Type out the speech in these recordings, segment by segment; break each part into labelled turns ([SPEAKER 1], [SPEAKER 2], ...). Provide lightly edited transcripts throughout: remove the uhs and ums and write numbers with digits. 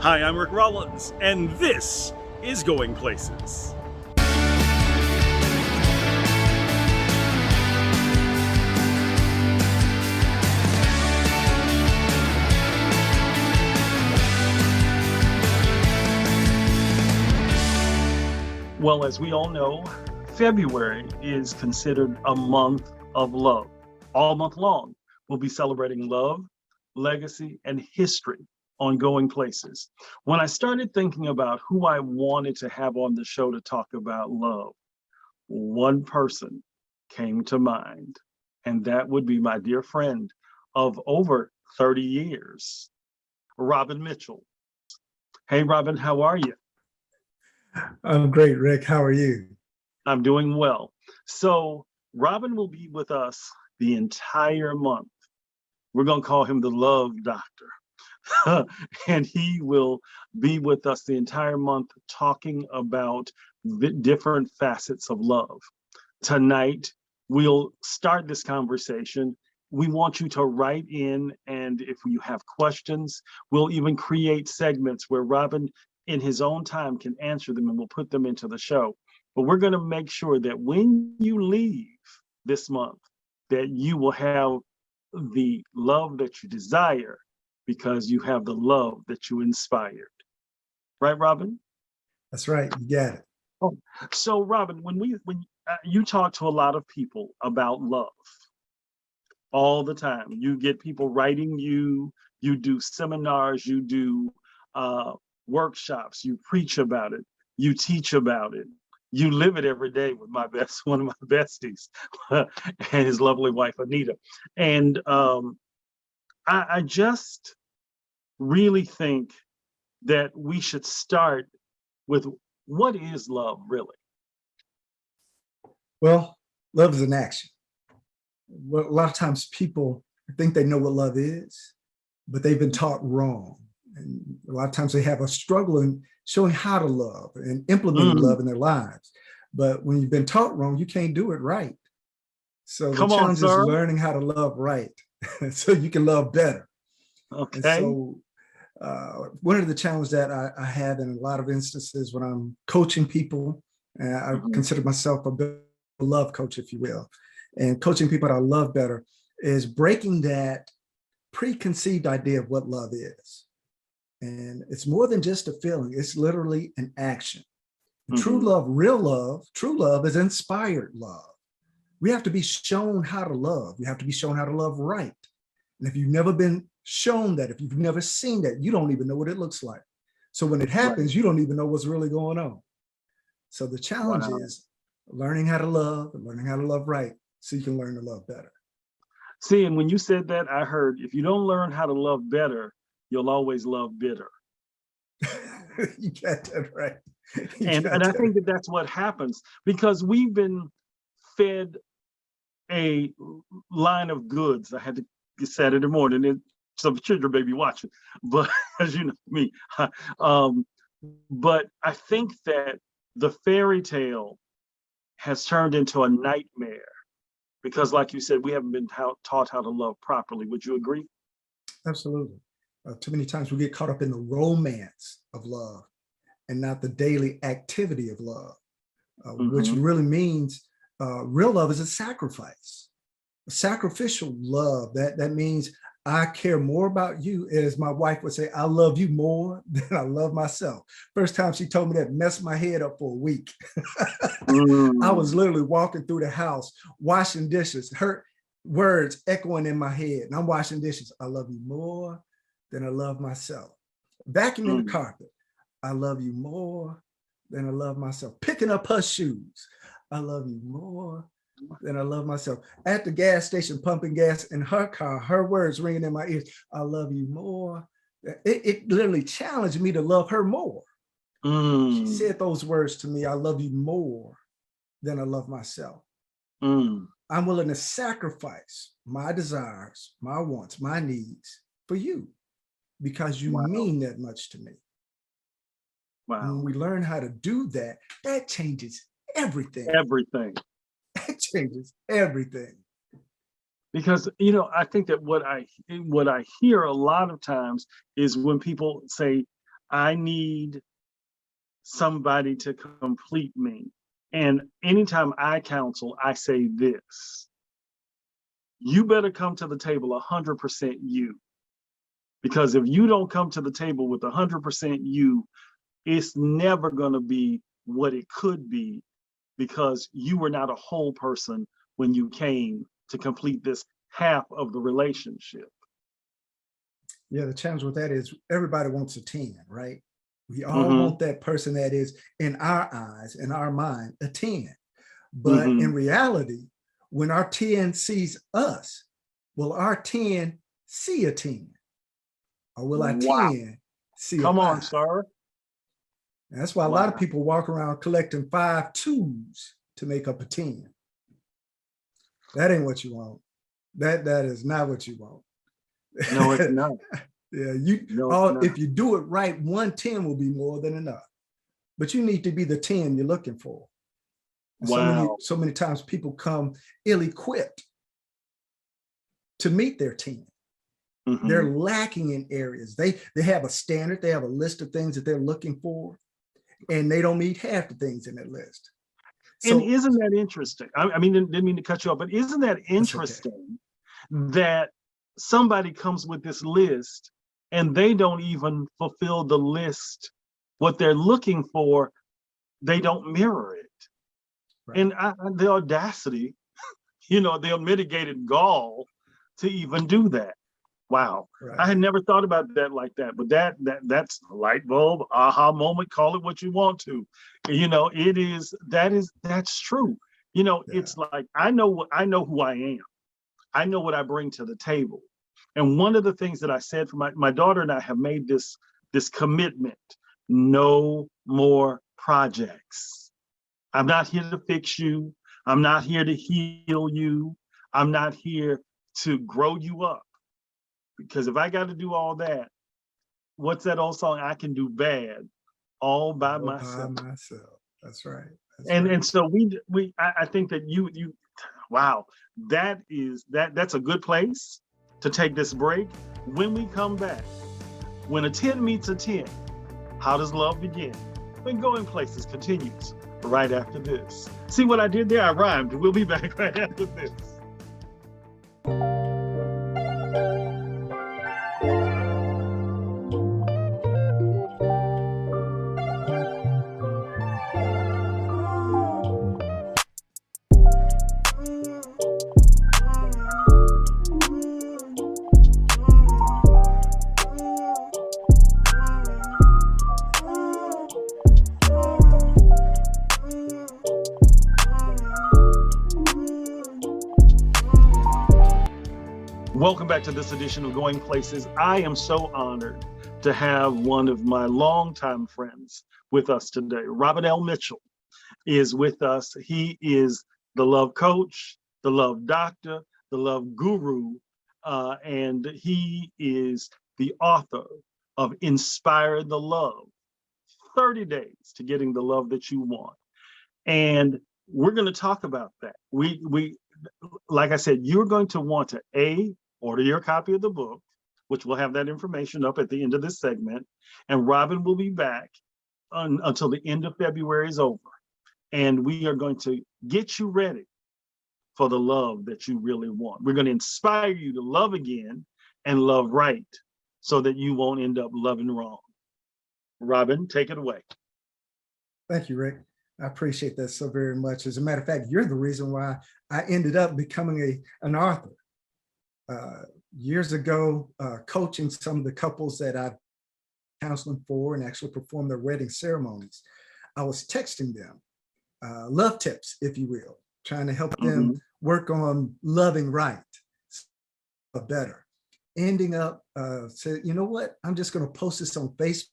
[SPEAKER 1] Hi, I'm Ricc Rollins, and this is Going Places. Well, as we all know, February is considered a month of love. All month long, we'll be celebrating love, legacy, and history on Going Places. When I started thinking about who I wanted to have on the show to talk about love, one person came to mind, and that would be my dear friend of over 30 years, Robin Mitchell. Hey, Robin, how are you?
[SPEAKER 2] I'm great, Rick. How are you?
[SPEAKER 1] I'm doing well. So Robin will be with us the entire month. We're going to call him the Love Doctor. And he will be with us the entire month talking about the different facets of love. Tonight, we'll start this conversation. We want you to write in, and if you have questions, we'll even create segments where Robin in his own time can answer them, and we'll put them into the show. But we're going to make sure that when you leave this month, that you will have the love that you desire because you have the love that you inspired. Right, Robin?
[SPEAKER 2] That's right. You got it.
[SPEAKER 1] Oh, so Robin, when you talk to a lot of people about love all the time, you get people writing you, you do seminars, you do workshops, you preach about it, you teach about it, you live it every day with one of my besties and his lovely wife Anita. And I just really think that we should start with what is love really?
[SPEAKER 2] Well, love is an action. Well, a lot of times people think they know what love is, but they've been taught wrong. And a lot of times they have a struggle in showing how to love and implementing love in their lives. But when you've been taught wrong, you can't do it right. So the challenge is learning how to love right so you can love better.
[SPEAKER 1] Okay.
[SPEAKER 2] And so one of the challenges that I have in a lot of instances when I'm coaching people, and I consider myself a love coach, if you will, and coaching people to love better, is breaking that preconceived idea of what love is. And it's more than just a feeling, it's literally an action. True love, real love, true love is inspired love. We have to be shown how to love. We have to be shown how to love right. And if you've never been shown that, if you've never seen that, you don't even know what it looks like. So when it happens, you don't even know what's really going on. So the challenge is learning how to love and learning how to love right so you can learn to love better.
[SPEAKER 1] See, and when you said that, I heard, if you don't learn how to love better, you'll always love bitter.
[SPEAKER 2] You got that right.
[SPEAKER 1] And I think that that's what happens because we've been fed a line of goods. I had to get Saturday morning, and some children may be watching, but as you know me. But I think that the fairy tale has turned into a nightmare because, like you said, we haven't been taught how to love properly. Would you agree?
[SPEAKER 2] Absolutely. Too many times we get caught up in the romance of love and not the daily activity of love, which really means real love is a sacrifice, a sacrificial love. That means I care more about you. As my wife would say, I love you more than I love myself. First time she told me that messed my head up for a week. I was literally walking through the house, washing dishes, her words echoing in my head. And I'm washing dishes. I love you more than I love myself. Vacuuming the carpet. I love you more than I love myself. Picking up her shoes. I love you more than I love myself. At the gas station, pumping gas in her car, her words ringing in my ears. I love you more. It literally challenged me to love her more. She said those words to me. I love you more than I love myself. I'm willing to sacrifice my desires, my wants, my needs for you because you mean that much to me. When we learn how to do that, that changes everything.
[SPEAKER 1] Everything.
[SPEAKER 2] That changes everything.
[SPEAKER 1] Because, you know, I think that what I hear a lot of times is when people say, I need somebody to complete me. And anytime I counsel, I say this: you better come to the table 100% you. Because if you don't come to the table with 100% you, it's never going to be what it could be, because you were not a whole person when you came to complete this half of the relationship.
[SPEAKER 2] Yeah, the challenge with that is everybody wants a 10, right? We all want that person that is, in our eyes, in our mind, a 10. But in reality, when our 10 sees us, will our 10 see a 10? Or will our 10 see a 5?
[SPEAKER 1] Come on, sir.
[SPEAKER 2] And that's why a lot of people walk around collecting 5 2s to make up a 10. That ain't what you want. That is not what you want.
[SPEAKER 1] No, it's not.
[SPEAKER 2] Yeah, if you do it right, 1 10 will be more than enough. But you need to be the 10 you're looking for.
[SPEAKER 1] Wow.
[SPEAKER 2] So many times people come ill-equipped to meet their 10. They're lacking in areas. They have a standard, they have a list of things that they're looking for, and they don't meet half the things in that list.
[SPEAKER 1] And isn't that interesting? I mean, didn't mean to cut you off, but isn't that interesting that somebody comes with this list and they don't even fulfill the list? What they're looking for, they don't mirror it. Right. And the audacity, the unmitigated gall to even do that. Wow. Right. I had never thought about that like that, but that's a light bulb, aha moment, call it what you want to. That's true. It's like, I know who I am. I know what I bring to the table. And one of the things that I said for my daughter and I have made this commitment: no more projects. I'm not here to fix you. I'm not here to heal you. I'm not here to grow you up. Because if I got to do all that, what's that old song? I can do bad all by myself.
[SPEAKER 2] That's right.
[SPEAKER 1] And so I think that you wow, that's a good place to take this break. When we come back, when a 10 meets a 10, how does love begin? When Going Places continues right after this. See what I did there? I rhymed. We'll be back right after this. Welcome back to this edition of Going Places. I am so honored to have one of my longtime friends with us today. Robin L. Mitchell is with us. He is the love coach, the love doctor, the love guru, and he is the author of Inspire the Love, 30 Days to Getting the Love That You Want. And we're going to talk about that. We like I said, you're going to want to order your copy of the book, which will have that information up at the end of this segment. And Robin will be back until the end of February is over. And we are going to get you ready for the love that you really want. We're going to inspire you to love again and love right so that you won't end up loving wrong. Robin, take it away.
[SPEAKER 2] Thank you, Rick. I appreciate that so very much. As a matter of fact, you're the reason why I ended up becoming an author. Years ago, coaching some of the couples that I've counseling for and actually performed their wedding ceremonies, I was texting them love tips, if you will, trying to help them work on loving right, better. Ending up, said, you know what? I'm just going to post this on Facebook.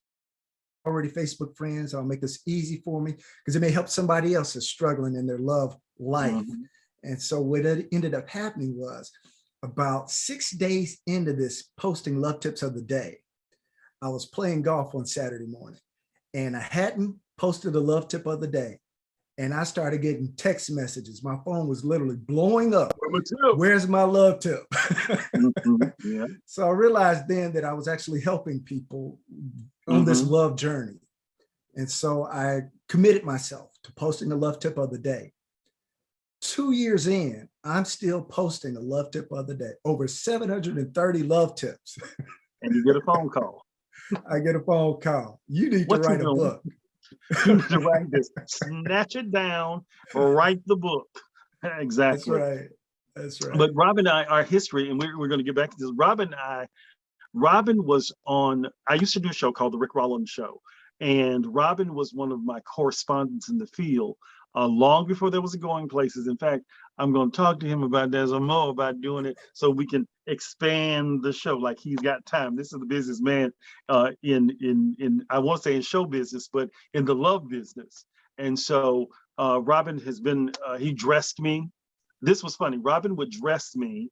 [SPEAKER 2] Already Facebook friends. I'll make this easy for me because it may help somebody else that's struggling in their love life. And so what ended up happening was about 6 days into this posting love tips of the day, I was playing golf one Saturday morning and I hadn't posted a love tip of the day. And I started getting text messages. My phone was literally blowing up. Where's my love tip?
[SPEAKER 1] Yeah.
[SPEAKER 2] So I realized then that I was actually helping people on this love journey. And so I committed myself to posting a love tip of the day. 2 years in, I'm still posting a love tip of the day, over 730 love tips.
[SPEAKER 1] And you get a phone call.
[SPEAKER 2] I get a phone call. You need to write a book.
[SPEAKER 1] You need to write this. Snatch it down or write the book. Exactly.
[SPEAKER 2] That's right. That's right.
[SPEAKER 1] But Robin and I, our history, and we're going to get back to this. Robin was on, I used to do a show called the Ricc Rollins Show. And Robin was one of my correspondents in the field long before there was a Going Places. In fact, I'm going to talk to him about there's a more about doing it so we can expand the show. Like, he's got time. This is the businessman in I won't say in show business, but in the love business. And so Robin has been, he dressed me. This was funny. Robin would dress me.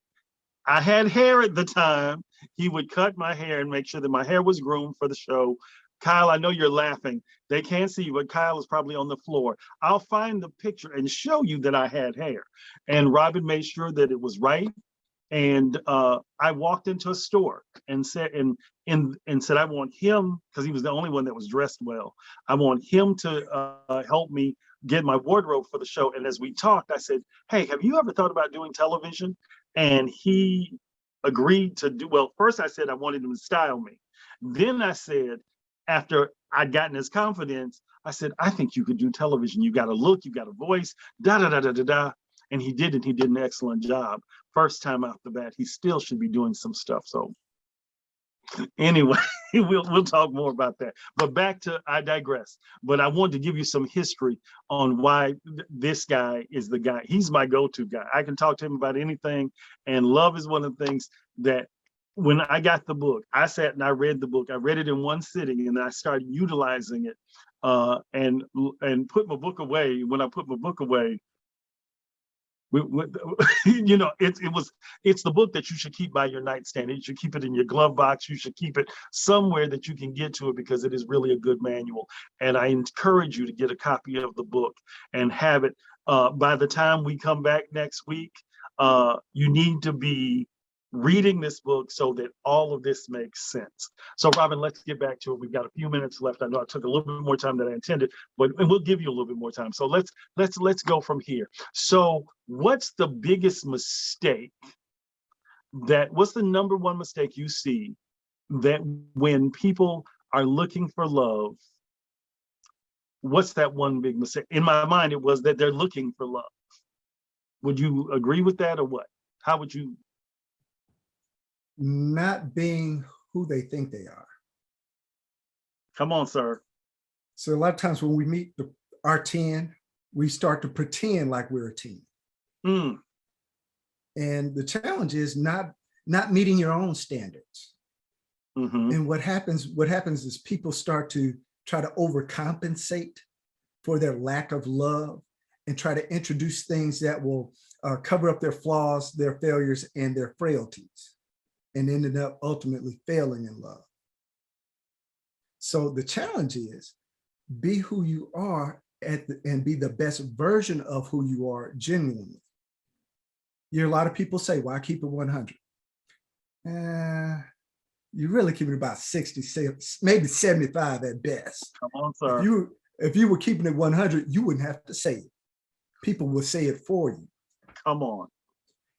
[SPEAKER 1] I had hair at the time. He would cut my hair and make sure that my hair was groomed for the show. Kyle, I know you're laughing. They can't see you, but Kyle is probably on the floor. I'll find the picture and show you that I had hair. And Robin made sure that it was right. And I walked into a store and said, said, I want him, because he was the only one that was dressed well. I want him to help me get my wardrobe for the show. And as we talked, I said, hey, have you ever thought about doing television? And he agreed to do, well, first I said I wanted him to style me. Then I said, after I'd gotten his confidence, I said, I think you could do television. You got a look, you got a voice, da da da da da da. And he did it. He did an excellent job. First time out the bat, he still should be doing some stuff. So anyway, we'll talk more about that. But back to, I digress. But I wanted to give you some history on why this guy is the guy. He's my go-to guy. I can talk to him about anything. And love is one of the things that when I got the book, I sat and I read the book. I read it in one sitting and I started utilizing it and put my book away. When I put my book away, you know, it's the book that you should keep by your nightstand. You should keep it in your glove box. You should keep it somewhere that you can get to it, because it is really a good manual. And I encourage you to get a copy of the book and have it. By the time we come back next week, you need to be reading this book so that all of this makes sense. So Robin, let's get back to it. We've got a few minutes left. I know I took a little bit more time than I intended, and we'll give you a little bit more time. So let's go from here. So what's the biggest mistake what's the number one mistake you see that when people are looking for love, what's that one big mistake? In my mind, it was that they're looking for love. Would you agree with that, or what? How would you?
[SPEAKER 2] Not being who they think they are.
[SPEAKER 1] Come on, sir.
[SPEAKER 2] So a lot of times when we meet our 10, we start to pretend like we're a 10. And the challenge is not meeting your own standards. And what happens is people start to try to overcompensate for their lack of love and try to introduce things that will cover up their flaws, their failures, and their frailties, and ended up ultimately failing in love. So the challenge is be who you are and be the best version of who you are genuinely. You hear a lot of people say, well, I keep it 100. You really keep it about 60, maybe 75 at best.
[SPEAKER 1] Come on, sir.
[SPEAKER 2] If you were keeping it 100, you wouldn't have to say it. People will say it for you.
[SPEAKER 1] Come on.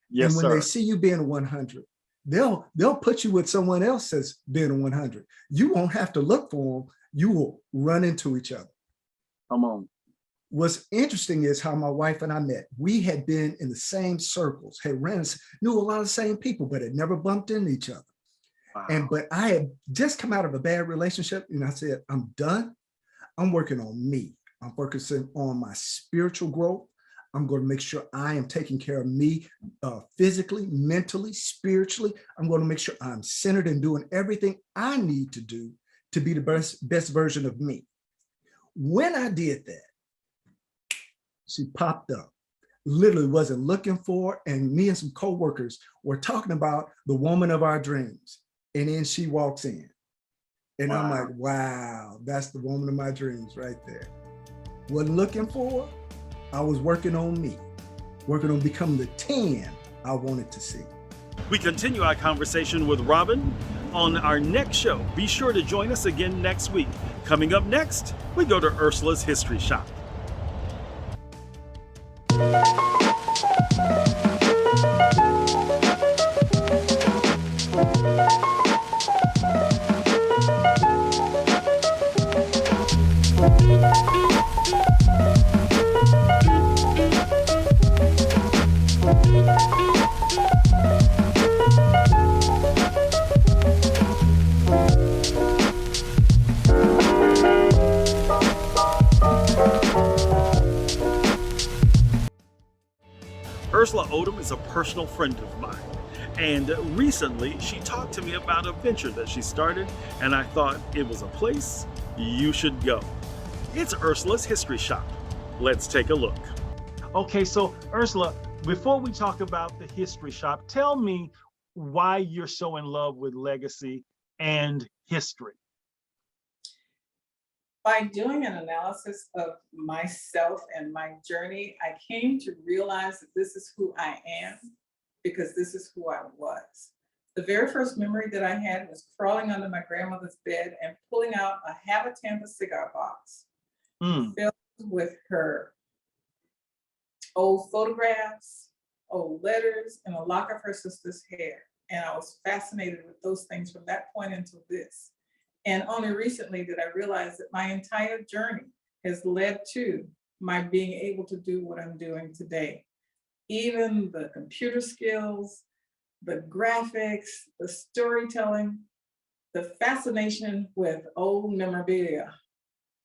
[SPEAKER 1] Yes,
[SPEAKER 2] and when
[SPEAKER 1] sir.
[SPEAKER 2] they see you being 100, they'll put you with someone else that's being a 100. You won't have to look for them. You will run into each other.
[SPEAKER 1] Come on.
[SPEAKER 2] What's interesting is how my wife and I met. We had been in the same circles, knew a lot of the same people, but had never bumped into each other. Wow. But I had just come out of a bad relationship, and I said, I'm done. I'm working on me. I'm focusing on my spiritual growth. I'm going to make sure I am taking care of me physically, mentally, spiritually. I'm going to make sure I'm centered and doing everything I need to do to be the best version of me. When I did that, she popped up. Literally wasn't looking for, and me and some coworkers were talking about the woman of our dreams. And then she walks in. And wow. I'm like, wow, that's the woman of my dreams right there. Wasn't looking for her. I was working on me, working on becoming the 10 I wanted to see.
[SPEAKER 1] We continue our conversation with Robin on our next show. Be sure to join us again next week. Coming up next, we go to Ursula's History Shop. Ursula Odum is a personal friend of mine, and recently she talked to me about a venture that she started, and I thought it was a place you should go. It's Ursula's History Shop. Let's take a look. Okay, so Ursula, before we talk about the History Shop, tell me why you're so in love with legacy and history.
[SPEAKER 3] By doing an analysis of myself and my journey, I came to realize that this is who I am because this is who I was. The very first memory that I had was crawling under my grandmother's bed and pulling out a Habitampa cigar box filled with her old photographs, old letters, and a lock of her sister's hair. And I was fascinated with those things from that point until this. And only recently did I realize that my entire journey has led to my being able to do what I'm doing today. Even the computer skills, the graphics, the storytelling, the fascination with old memorabilia.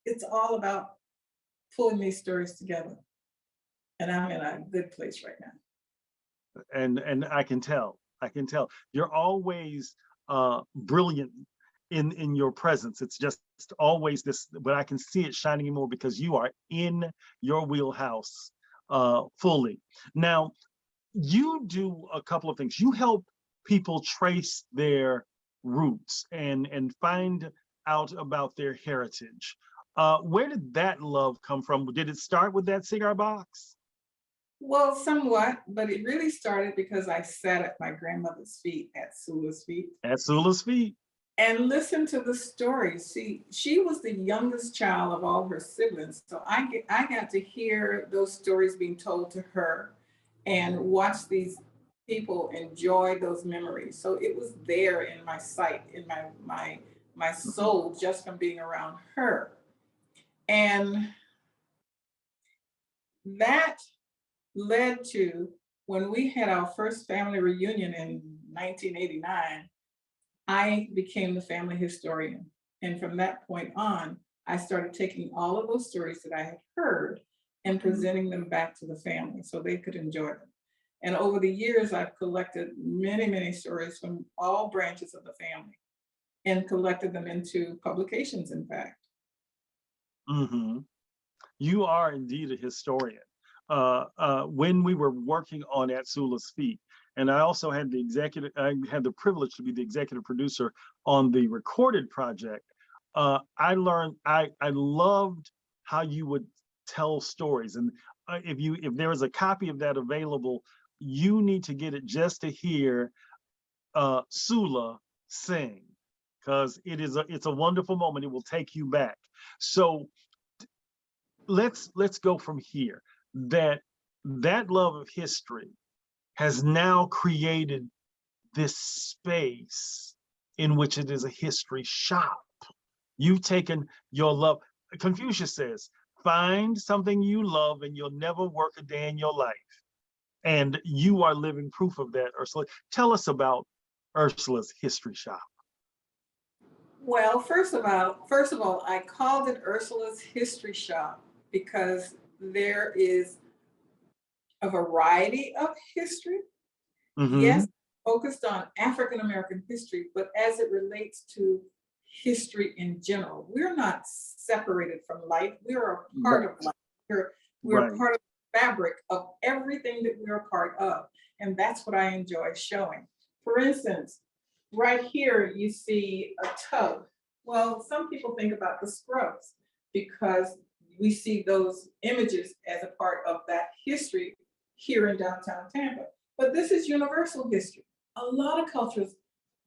[SPEAKER 3] It's all about pulling these stories together. And I'm in a good place right now.
[SPEAKER 1] And I can tell, you're always brilliant in your presence. It's just always this, but I can see it shining more because you are in your wheelhouse fully. Now, you do a couple of things. You help people trace their roots and find out about their heritage. Where did that love come from? Did it start with that cigar box?
[SPEAKER 3] Well, somewhat, but it really started because I sat at my grandmother's feet, at Sula's feet.
[SPEAKER 1] At Sula's feet.
[SPEAKER 3] And listened to the stories. See, she was the youngest child of all her siblings. So I got to hear those stories being told to her and watch these people enjoy those memories. So it was there in my sight, in my soul, just from being around her. And that led to when we had our first family reunion in 1989, I became the family historian. And from that point on, I started taking all of those stories that I had heard and presenting them back to the family so they could enjoy them. And over the years, I've collected many, many stories from all branches of the family and collected them into publications, in fact.
[SPEAKER 1] You are indeed a historian. When we were working on At Sula's Feet, and I also had I had the privilege to be the executive producer on the recorded project. I loved how you would tell stories. And if there is a copy of that available, you need to get it just to hear Sula sing, because it's a wonderful moment. It will take you back. So let's go from here. That love of history has now created this space in which it is a history shop. You've taken your love. Confucius says, find something you love and you'll never work a day in your life. And you are living proof of that, Ursula. Tell us about Ursula's History Shop.
[SPEAKER 3] Well, first of all, I called it Ursula's History Shop because there is a variety of history. Yes, focused on African American history, but as it relates to history in general, we're not separated from life. We are a part of life. We're a part of the fabric of everything that we're a part of. And that's what I enjoy showing. For instance, right here, you see a tub. Well, some people think about the Scrubs because we see those images as a part of that history here in downtown Tampa. But this is universal history. A lot of cultures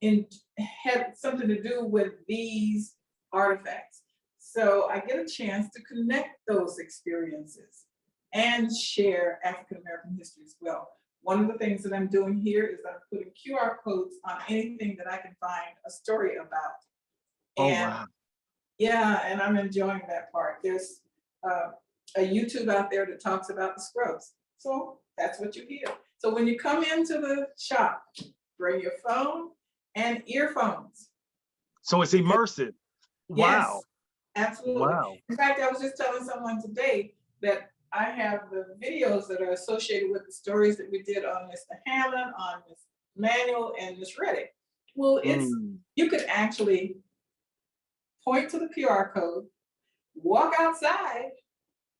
[SPEAKER 3] had something to do with these artifacts. So I get a chance to connect those experiences and share African American history as well. One of the things that I'm doing here is I'm putting QR codes on anything that I can find a story about.
[SPEAKER 1] Oh,
[SPEAKER 3] And
[SPEAKER 1] wow.
[SPEAKER 3] yeah, and I'm enjoying that part. There's a YouTube out there that talks about the scrubs. So that's what you hear. So when you come into the shop, bring your phone and earphones.
[SPEAKER 1] So it's immersive. Wow.
[SPEAKER 3] Yes, absolutely.
[SPEAKER 1] Wow.
[SPEAKER 3] In fact, I was just telling someone today that I have the videos that are associated with the stories that we did on Mr. Hammond, on Miss Manuel, and Miss Reddick. Well, you could actually point to the QR code, walk outside,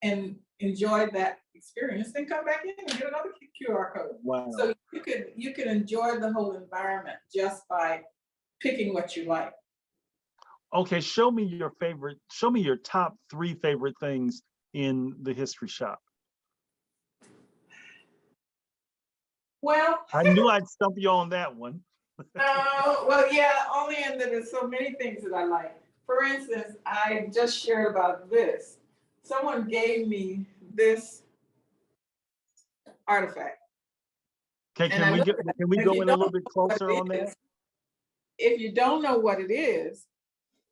[SPEAKER 3] and enjoy that experience, then come back in and get another QR code.
[SPEAKER 1] Wow.
[SPEAKER 3] So you can enjoy the whole environment just by picking what you like.
[SPEAKER 1] Okay, show me your top 3 favorite things in the history shop.
[SPEAKER 3] Well,
[SPEAKER 1] I knew I'd stump you on that one.
[SPEAKER 3] well, yeah, only in that there's so many things that I like. For instance, I just shared about this. Someone gave me this artifact.
[SPEAKER 1] Okay, can we go in a little bit closer on that?
[SPEAKER 3] If you don't know what it is,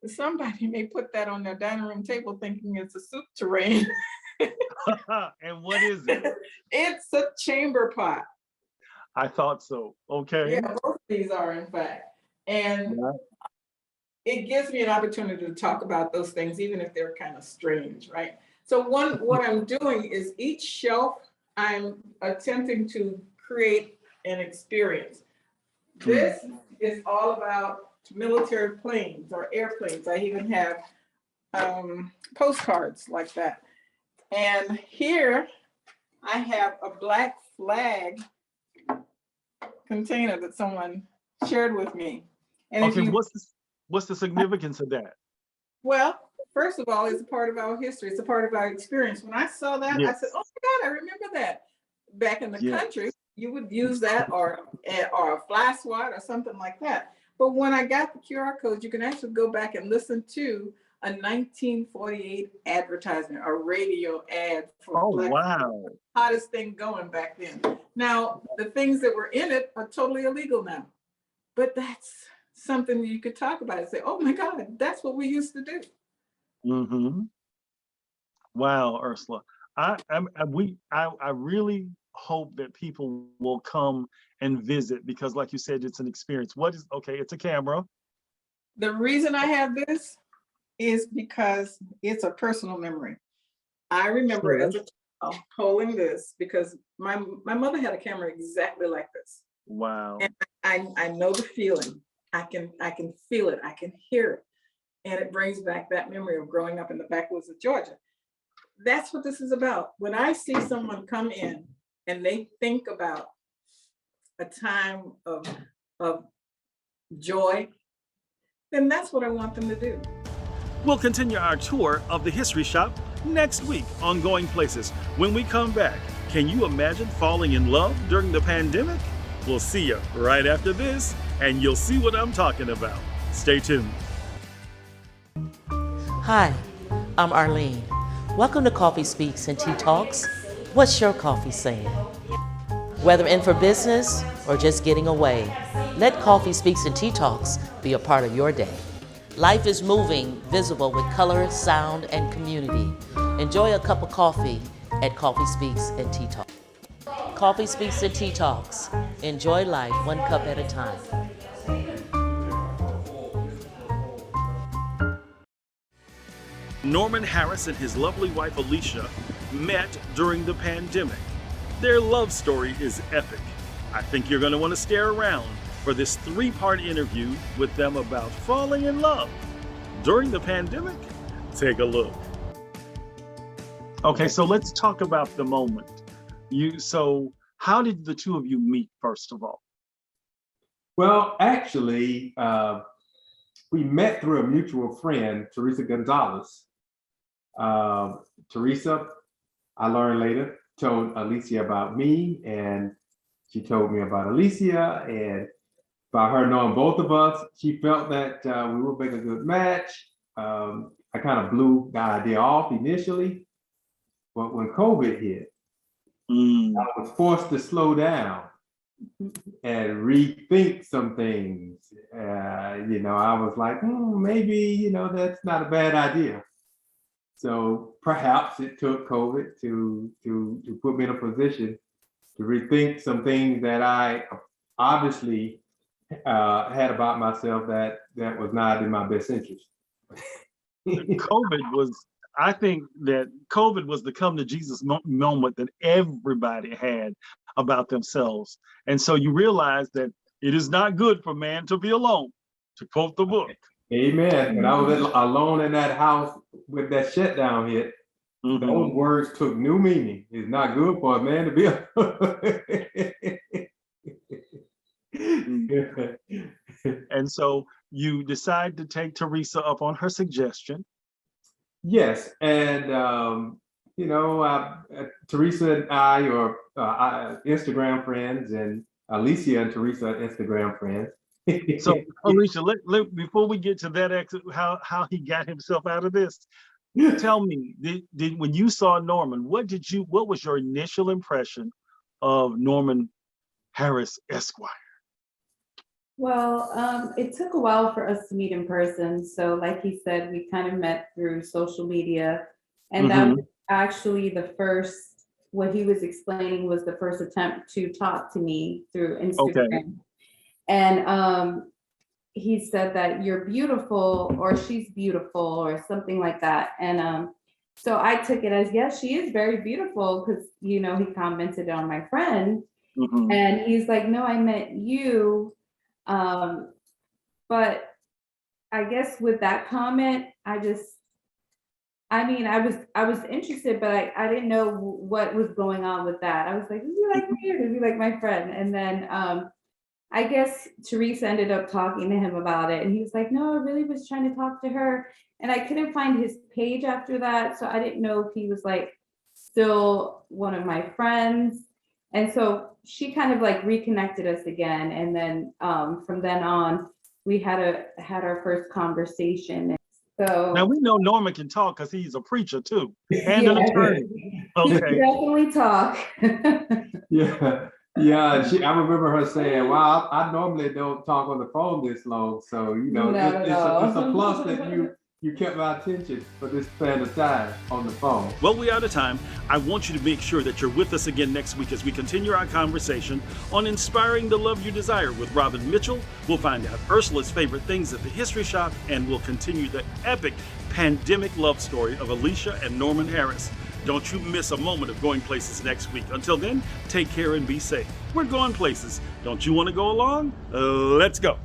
[SPEAKER 3] somebody may put that on their dining room table thinking it's a soup terrain.
[SPEAKER 1] And what is it?
[SPEAKER 3] It's a chamber pot.
[SPEAKER 1] I thought so. Okay.
[SPEAKER 3] Yeah, both of these are, in fact. And it gives me an opportunity to talk about those things, even if they're kind of strange, right? So what I'm doing is each shelf, I'm attempting to create an experience. This is all about military planes or airplanes. I even have postcards like that. And here I have a black flag container that someone shared with me. And
[SPEAKER 1] okay, what's the significance of that?
[SPEAKER 3] Well, first of all, it's a part of our history. It's a part of our experience. When I saw that, I said, oh my God, I remember that. Back in the country, you would use that or a fly swat or something like that. But when I got the QR code, you can actually go back and listen to a 1948 advertisement, a radio ad for Black.
[SPEAKER 1] Wow.
[SPEAKER 3] Hottest thing going back then. Now, the things that were in it are totally illegal now. But that's something you could talk about and say, oh my God, that's what we used to do.
[SPEAKER 1] Mm-hmm. Wow, Ursula. I really hope that people will come and visit because like you said, it's an experience. It's a camera.
[SPEAKER 3] The reason I have this is because it's a personal memory. I remember as a child holding this because my mother had a camera exactly like this.
[SPEAKER 1] Wow.
[SPEAKER 3] And I know the feeling. I can feel it. I can hear it. And it brings back that memory of growing up in the backwoods of Georgia. That's what this is about. When I see someone come in and they think about a time of joy, then that's what I want them to do.
[SPEAKER 1] We'll continue our tour of the history shop next week on Going Places. When we come back, can you imagine falling in love during the pandemic? We'll see you right after this, and you'll see what I'm talking about. Stay tuned.
[SPEAKER 4] Hi, I'm Arlene. Welcome to Coffee Speaks and Tea Talks. What's your coffee saying? Whether in for business or just getting away, let Coffee Speaks and Tea Talks be a part of your day. Life is moving, visible with color, sound, and community. Enjoy a cup of coffee at Coffee Speaks and Tea Talks. Coffee Speaks and Tea Talks. Enjoy life one cup at a time.
[SPEAKER 1] Norman Harris and his lovely wife Alicia met during the pandemic. Their love story is epic. I think you're going to want to stay around for this 3-part interview with them about falling in love during the pandemic. Take a look. Okay, so let's talk about the moment. So how did the two of you meet, first of all?
[SPEAKER 5] Well, actually, we met through a mutual friend, Teresa Gonzalez. Teresa, I learned later, told Alicia about me, and she told me about Alicia, and by her knowing both of us, she felt that we would make a good match. I kind of blew the idea off initially, but when COVID hit, I was forced to slow down and rethink some things. I was like, maybe, that's not a bad idea. So perhaps it took COVID to put me in a position to rethink some things that I obviously had about myself that was not in my best interest.
[SPEAKER 1] I think that COVID was the come to Jesus moment that everybody had about themselves. And so you realize that it is not good for man to be alone, to quote the book.
[SPEAKER 5] Amen. When I was alone in that house with that shutdown hit, those words took new meaning. It's not good for a man to be alone.
[SPEAKER 1] And so you decide to take Teresa up on her suggestion.
[SPEAKER 5] Yes, and Teresa and I are Instagram friends, and Alicia and Teresa are Instagram friends.
[SPEAKER 1] So Alicia, before we get to that exit, how he got himself out of this, tell me, did when you saw Norman, what was your initial impression of Norman Harris, Esquire?
[SPEAKER 6] Well, it took a while for us to meet in person. So like he said, we kind of met through social media. And that was actually what he was explaining was the first attempt to talk to me through Instagram. Okay. And he said that you're beautiful, or she's beautiful, or something like that. And so I took it as, yes, she is very beautiful, because, he commented on my friend. And he's like, no, I meant you. But I guess with that comment, I was interested, but I didn't know what was going on with that. I was like, is he like me, or is he like my friend? And then I guess Teresa ended up talking to him about it, and he was like, no, I really was trying to talk to her. And I couldn't find his page after that. So I didn't know if he was like still one of my friends. And so she kind of like reconnected us again. And then from then on, we had our first conversation. So
[SPEAKER 1] now we know Norman can talk because he's a preacher too, and an attorney. Okay.
[SPEAKER 6] He can definitely talk.
[SPEAKER 5] Yeah. I remember her saying, "Well, I normally don't talk on the phone this long, so it's a plus that you kept my attention for this span of time on the phone."
[SPEAKER 1] Well, we're out of time. I want you to make sure that you're with us again next week as we continue our conversation on inspiring the love you desire with Robin Mitchell. We'll find out Ursula's favorite things at the History Shop, and we'll continue the epic pandemic love story of Alicia and Norman Harris. Don't you miss a moment of Going Places next week. Until then, take care and be safe. We're going places. Don't you want to go along? Let's go.